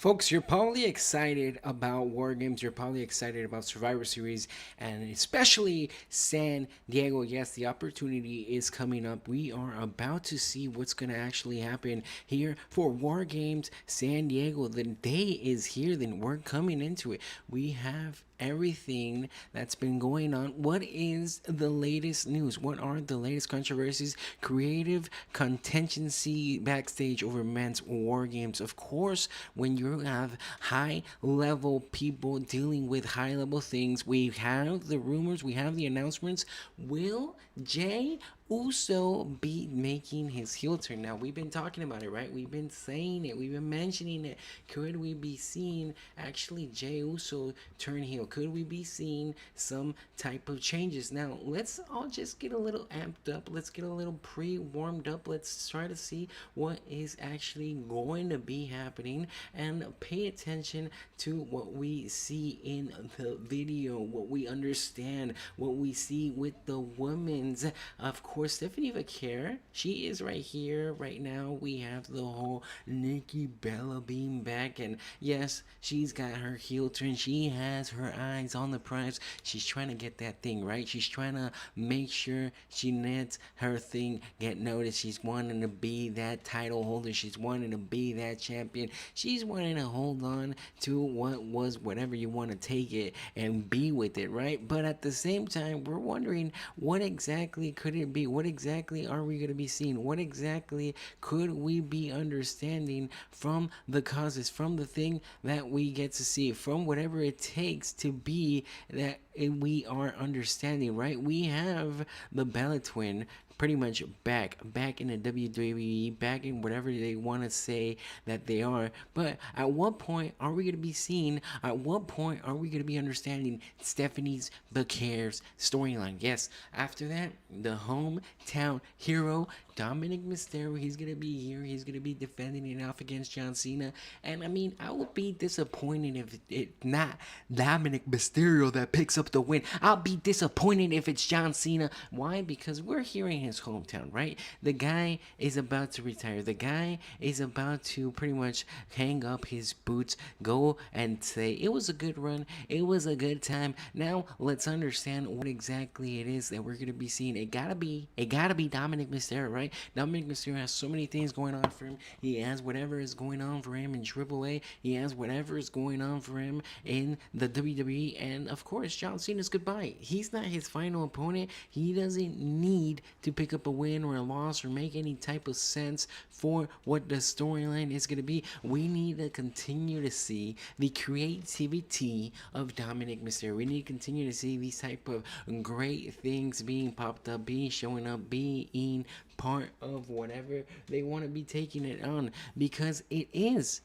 Folks, you're probably excited about War Games. You're probably excited about Survivor Series, and especially San Diego. Yes, the opportunity is coming up. We are about to see what's going to actually happen here for War Games San Diego. The day is here, then we're coming into it. We have everything that's been going on. What is the latest news? What are the latest controversies? Creative contingency backstage over men's war games. Of course, when you have high level people dealing with high level things, we have the rumors, we have the announcements. Will Jay Uso be making his heel turn? Now, we've been talking about it, right? We've been saying it, we've been mentioning it. Could we be seeing actually Jay Uso turn heel? Could we be seeing some type of changes? Now, let's all just get a little amped up. Let's get a little pre warmed up. Let's try to see what is actually going to be happening and pay attention to what we see in the video, what we understand, what we see with the women's. Of course, Stephanie Vaquer, she is right here, right now. We have the whole Nikki Bella being back, and yes, she's got her heel turn. She has her eyes on the prize. She's trying to get that thing right. She's trying to make sure she lets her thing get noticed. She's wanting to be that title holder. She's wanting to be that champion. She's wanting to hold on to what was, whatever you want to take it and be with it, right? But at the same time, we're wondering what exactly could it be? What exactly are we going to be seeing? What exactly could we be understanding from the causes, from the thing that we get to see, from whatever it takes to be that we are understanding, right? We have the Bella Twin pretty much back in the WWE, back in whatever they want to say that they are. But at what point are we going to be seeing, at what point are we going to be understanding Stephanie's Vaquer's storyline? Yes, after that, the hometown hero Dominic Mysterio, he's gonna be here. He's gonna be defending it off against John Cena. And I mean, I would be disappointed if it's not Dominic Mysterio that picks up the win. I'll be disappointed if it's John Cena. Why? Because we're here in his hometown, right? The guy is about to retire. The guy is about to pretty much hang up his boots, go and say, it was a good run. It was a good time. Now let's understand what exactly it is that we're gonna be seeing. It gotta be Dominic Mysterio, right? Dominic Mysterio has so many things going on for him. He has whatever is going on for him in AAA. He has whatever is going on for him in the WWE. And of course, John Cena's goodbye. He's not his final opponent. He doesn't need to pick up a win or a loss or make any type of sense for what the storyline is going to be. We need to continue to see the creativity of Dominic Mysterio. We need to continue to see these type of great things being popped up, being showing up, being part of whatever they want to be taking it on, because it is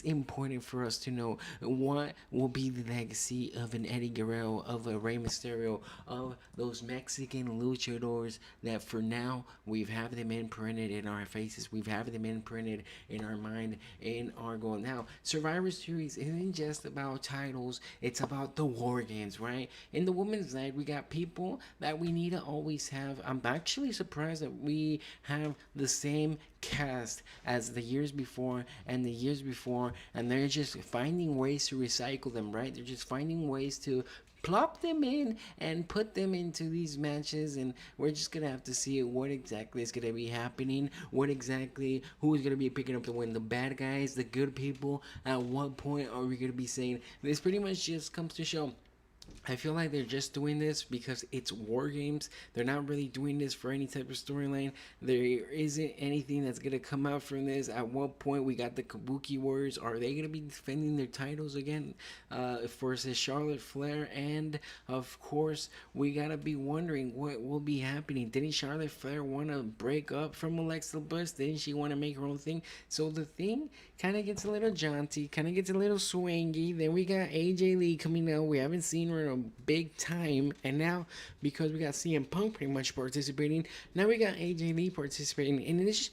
important for us to know what will be the legacy of an Eddie Guerrero, of a Rey Mysterio, of those Mexican luchadors that for now we've have them imprinted in our faces, we've have them imprinted in our mind, in our goal. Now, Survivor Series isn't just about titles; it's about the war games, right? In the women's side, we got people that we need to always have. I'm actually surprised that we have the same cast as the years before and the years before, and they're just finding ways to recycle them, right? They're just finding ways to plop them in and put them into these matches, and we're just gonna have to see what exactly is gonna be happening, what exactly, who's gonna be picking up the win, the bad guys, the good people. At what point are we gonna be saying this? Pretty much just comes to show, I feel like they're just doing this because it's war games. They're not really doing this for any type of storyline. There isn't anything that's gonna come out from this. At what point we got the Kabuki Warriors? Are they gonna be defending their titles again versus Charlotte Flair? And of course, we gotta be wondering what will be happening. Didn't Charlotte Flair want to break up from Alexa Bliss? Didn't she want to make her own thing? So the thing kind of gets a little jaunty, kind of gets a little swangy. Then we got AJ Lee coming out. We haven't seen her in a big time, and now because we got CM Punk pretty much participating, now we got AJ Lee participating, and it's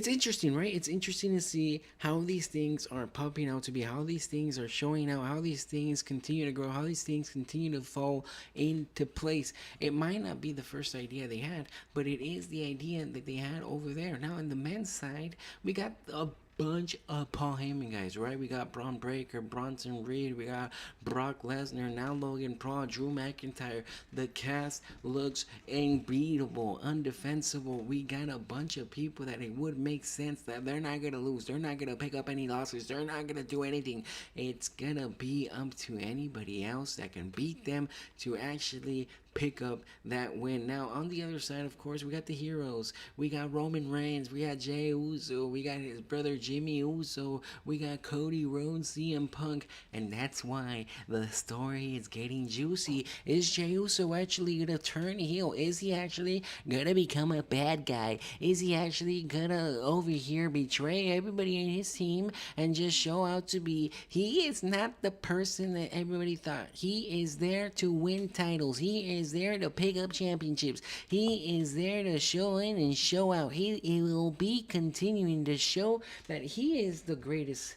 interesting, right? It's interesting to see how these things are popping out to be, how these things are showing out, how these things continue to grow, how these things continue to fall into place. It might not be the first idea they had, but it is the idea that they had over there. Now, in the men's side, we got a bunch of Paul Heyman guys, right? We got Braun Breaker, Bronson Reed, we got Brock Lesnar, now Logan Paul, Drew McIntyre. The cast looks unbeatable, undefensible. We got a bunch of people that it would make sense that they're not gonna lose. They're not gonna pick up any losses. They're not gonna do anything. It's gonna be up to anybody else that can beat them to actually pick up that win. Now, on the other side, of course, we got the heroes. We got Roman Reigns. We got Jey Uso. We got his brother Jimmy Uso. We got Cody Rhodes, CM Punk. And that's why the story is getting juicy. Is Jey Uso actually going to turn heel? Is he actually going to become a bad guy? Is he actually going to over here betray everybody in his team and just show out to be? He is not the person that everybody thought. He is there to win titles. He is there to pick up championships. He is there to show in and show out. He will be continuing to show that he is the greatest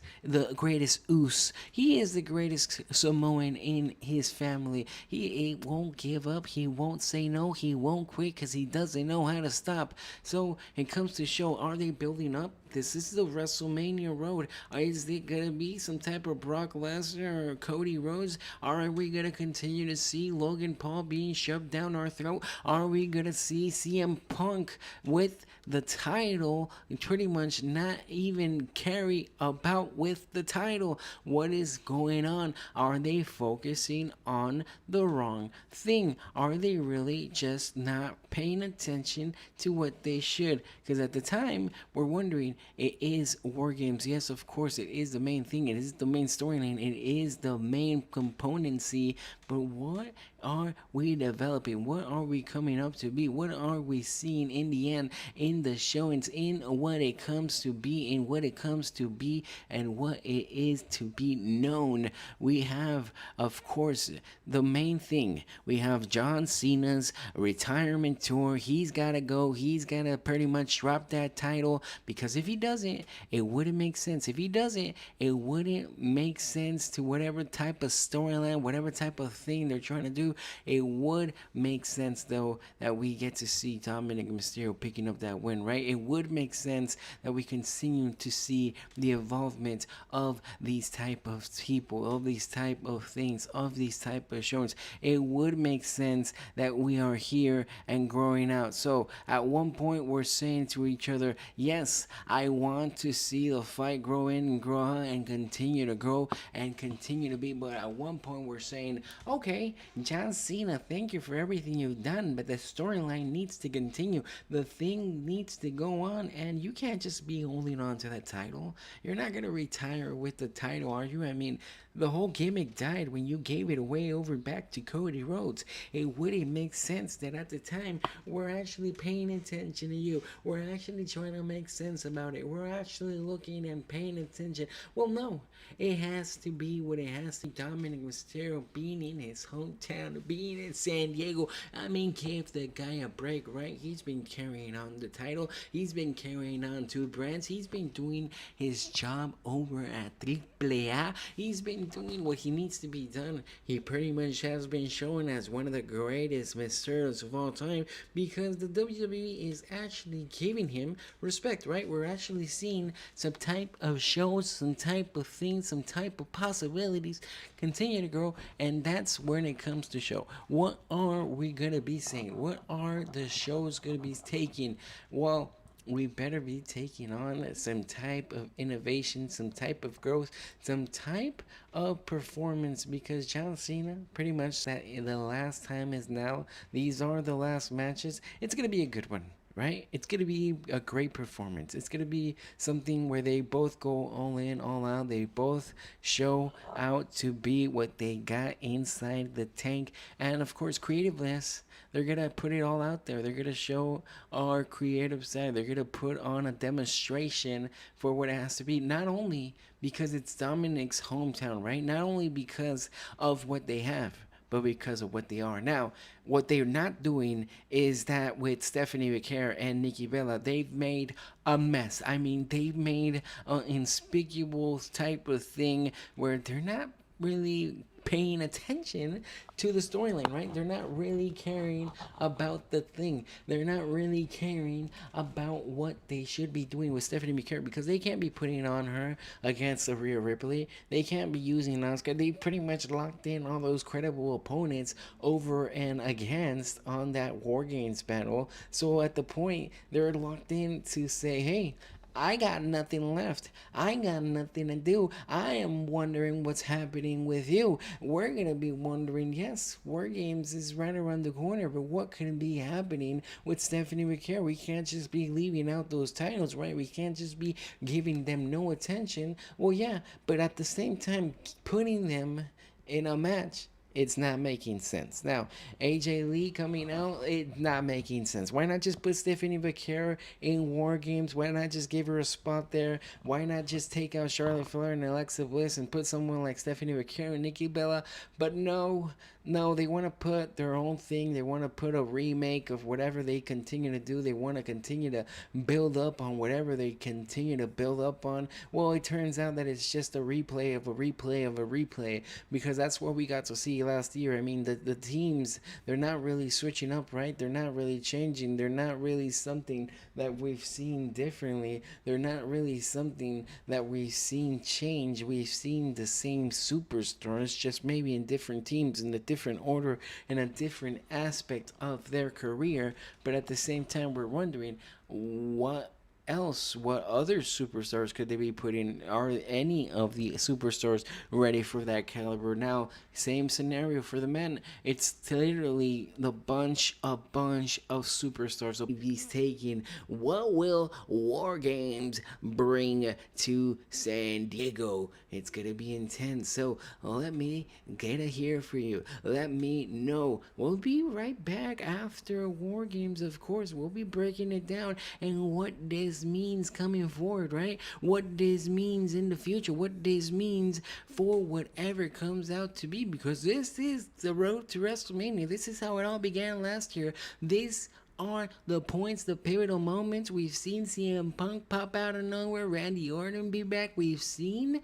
Us. He is the greatest Samoan in his family. He won't give up. He won't say no. He won't quit because he doesn't know how to stop. So it comes to show, are they building up? This is the WrestleMania road. Is it going to be some type of Brock Lesnar or Cody Rhodes? Are we going to continue to see Logan Paul being shoved down our throat? Are we going to see CM Punk with the title pretty much not even carry about with the title? What is going on? Are they focusing on the wrong thing? Are they really just not paying attention to what they should? Because at the time, we're wondering, it is War Games. Yes, of course, it is the main thing. It is the main storyline. It is the main componency. But what are we developing? What are we coming up to be? What are we seeing in the end, in the showings, in what it comes to be, in what it comes to be, and what it is to be known? We have, of course, the main thing. We have John Cena's retirement tour. He's got to go. He's got to pretty much drop that title, because if he doesn't, it wouldn't make sense. If he doesn't, it wouldn't make sense to whatever type of storyline, whatever type of thing they're trying to do. It would make sense, though, that we get to see Dominic Mysterio picking up that win, right? It would make sense that we continue to see the involvement of these type of people, of these type of things, of these type of shows. It would make sense that we are here and growing out. So at one point, we're saying to each other, yes, I want to see the fight grow in and grow out and continue to grow and continue to be. But at one point, we're saying, okay, John Cena, thank you for everything you've done, but the storyline needs to continue. The thing needs to go on, and you can't just be holding on to that title. You're not going to retire with the title, are you? I mean, the whole gimmick died when you gave it away over back to Cody Rhodes. It wouldn't make sense that at the time we're actually paying attention to you. We're actually trying to make sense about it. We're actually looking and paying attention. Well, no, it has to be what it has to be. Dominic Mysterio being in his hometown, being in San Diego. I mean, give the guy a break, right? He's been carrying on the title. He's been carrying on two brands. He's been doing his job over at AAA. He's been doing what he needs to be done. He pretty much has been shown as one of the greatest Mysterios of all time, because the WWE is actually giving him respect, right? We're actually seeing some type of shows, some type of things, some type of possibilities continue to grow, and that's when it comes to show. What are we gonna be saying? What are the shows gonna be taking? Well, we better be taking on some type of innovation, some type of growth, some type of performance, because John Cena, pretty much that the last time is now. These are the last matches. It's going to be a good one, right? It's going to be a great performance. It's going to be something where they both go all in, all out. They both show out to be what they got inside the tank. And of course, creativeness, they're going to put it all out there. They're going to show our creative side. They're going to put on a demonstration for what it has to be. Not only because it's Dominic's hometown, right? Not only because of what they have, but because of what they are. Now, what they're not doing is that with Stephanie McHare and Nikki Bella, they've made a mess. I mean, they've made an unspeakable type of thing where they're not really paying attention to the storyline, right? They're not really caring about the thing. They're not really caring about what they should be doing with Stephanie McCare, because they can't be putting on her against Rhea Ripley. They can't be using Asuka. They pretty much locked in all those credible opponents over and against on that War Games battle. So at the point, they're locked in to say, hey, I got nothing left. I got nothing to do. I am wondering what's happening with you. We're going to be wondering, yes, War Games is right around the corner, but what could be happening with Stephanie McCare? We can't just be leaving out those titles, right? We can't just be giving them no attention. Well, yeah, but at the same time, putting them in a match, it's not making sense. Now, AJ Lee coming out, it's not making sense. Why not just put Stephanie McCare in War Games? Why not just give her a spot there? Why not just take out Charlotte Flair and Alexa Bliss and put someone like Stephanie McCare and Nikki Bella? But no, they want to put their own thing. They want to put a remake of whatever they continue to do. They want to continue to build up on whatever they continue to build up on. Well, it turns out that it's just a replay of a replay of a replay, because that's what we got to see last year. I mean, the teams, they're not really switching up, right? They're not really changing. They're not really something that we've seen differently. They're not really something that we've seen change. We've seen the same superstars, just maybe in different teams, in the different order, and a different aspect of their career. But at the same time, we're wondering what other superstars could they be putting? Are any of the superstars ready for that caliber? Now, same scenario for the men. It's literally a bunch of superstars. So he's taking, what will War Games bring to San Diego? It's gonna be intense. So let me get it here for you. Let me know. We'll be right back after War Games, of course. We'll be breaking it down and what this means coming forward, right? What this means in the future, what this means for whatever comes out to be, because this is the road to WrestleMania. This is how it all began last year. This are the points, the pivotal moments. We've seen CM Punk pop out of nowhere, Randy Orton be back. We've seen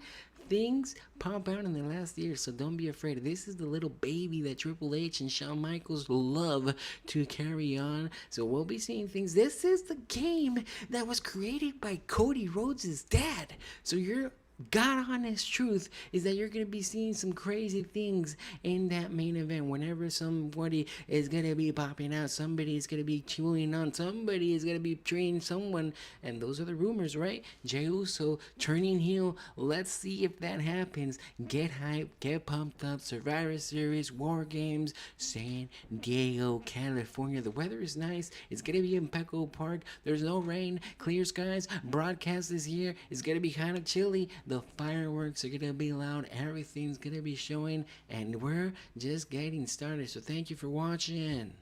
things pop out in the last year, so don't be afraid. This is the little baby that Triple H and Shawn Michaels love to carry on. So we'll be seeing things. This is the game that was created by Cody Rhodes' dad. So you're God honest truth is that you're going to be seeing some crazy things in that main event. Whenever somebody is going to be popping out, somebody is going to be chewing on, somebody is going to be treating someone, and those are the rumors, right? Jey Uso turning heel. Let's see if that happens. Get hyped, get pumped up. Survivor Series, War Games, San Diego, California. The weather is nice. It's going to be in Petco Park. There's no rain, clear skies. Broadcast is here. It's going to be kind of chilly. The fireworks are going to be loud. Everything's going to be showing. And we're just getting started. So thank you for watching.